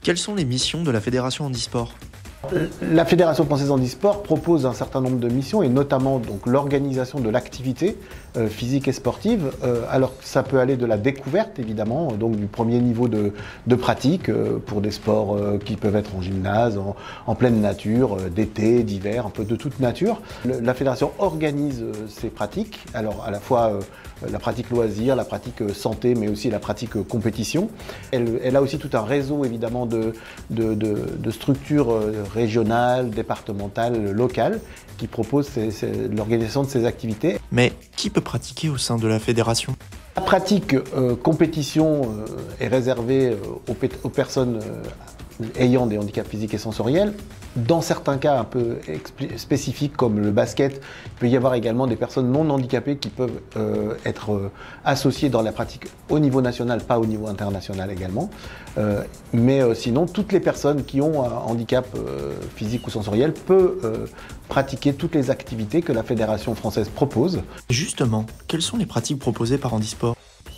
Quelles sont les missions de la Fédération Handisport? La Fédération française handisport propose un certain nombre de missions et notamment donc l'organisation de l'activité physique et sportive. Alors ça peut aller de la découverte évidemment, donc du premier niveau de pratique pour des sports qui peuvent être en gymnase, en pleine nature, d'été, d'hiver, un peu de toute nature. La Fédération organise ces pratiques, alors à la fois la pratique loisir, la pratique santé, mais aussi la pratique compétition. Elle a aussi tout un réseau évidemment de structures régionales, départementales, locales, qui proposent l'organisation de ces activités. Mais qui peut pratiquer au sein de la fédération? La pratique compétition est réservée aux personnes ayant des handicaps physiques et sensoriels. Dans certains cas un peu spécifiques comme le basket, il peut y avoir également des personnes non handicapées qui peuvent être associées dans la pratique au niveau national, pas au niveau international également. Mais sinon, toutes les personnes qui ont un handicap physique ou sensoriel peuvent pratiquer toutes les activités que la Fédération française propose. Justement, quelles sont les pratiques proposées par Handisport?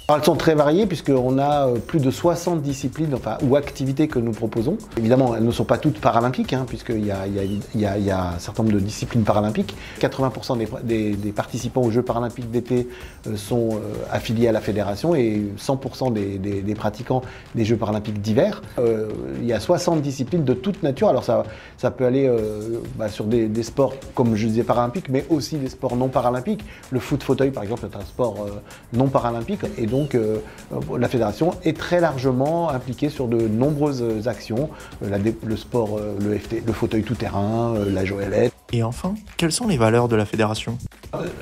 Alors, elles sont très variées puisqu'on a plus de 60 disciplines ou activités que nous proposons. Évidemment, elles ne sont pas toutes paralympiques puisqu'il y a un certain nombre de disciplines paralympiques. 80% des participants aux Jeux paralympiques d'été sont affiliés à la fédération et 100% des pratiquants des Jeux paralympiques d'hiver. Il y a 60 disciplines de toute nature. Alors ça peut aller sur des sports comme je disais paralympiques, mais aussi des sports non paralympiques. Le foot fauteuil par exemple est un sport non paralympique et donc la fédération est très largement impliquée sur de nombreuses actions, le sport, le fauteuil tout-terrain, la joëlette. Et enfin, quelles sont les valeurs de la fédération?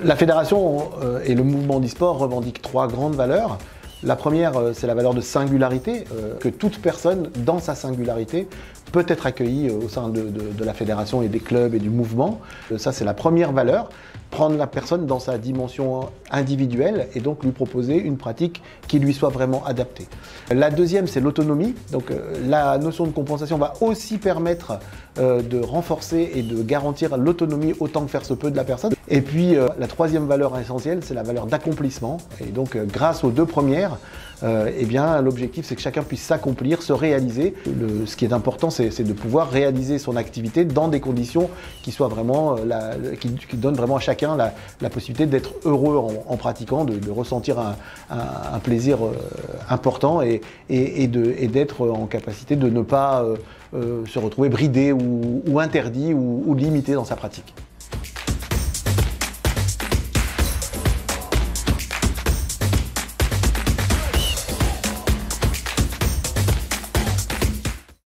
La fédération et le mouvement handisport revendiquent 3 grandes valeurs. La première, c'est la valeur de singularité, que toute personne, dans sa singularité, peut être accueillie au sein de la fédération et des clubs et du mouvement. Ça, c'est la première valeur. Prendre la personne dans sa dimension individuelle et donc lui proposer une pratique qui lui soit vraiment adaptée. La deuxième, c'est l'autonomie. Donc la notion de compensation va aussi permettre de renforcer et de garantir l'autonomie autant que faire se peut de la personne. Et puis la troisième valeur essentielle, c'est la valeur d'accomplissement. Et donc grâce aux 2 premières, l'objectif c'est que chacun puisse s'accomplir, se réaliser. Ce qui est important, c'est de pouvoir réaliser son activité dans des conditions qui soient vraiment qui donnent vraiment à chacun la possibilité d'être heureux en pratiquant, de ressentir un plaisir important et d'être en capacité de ne pas se retrouver bridé ou interdit ou limité dans sa pratique.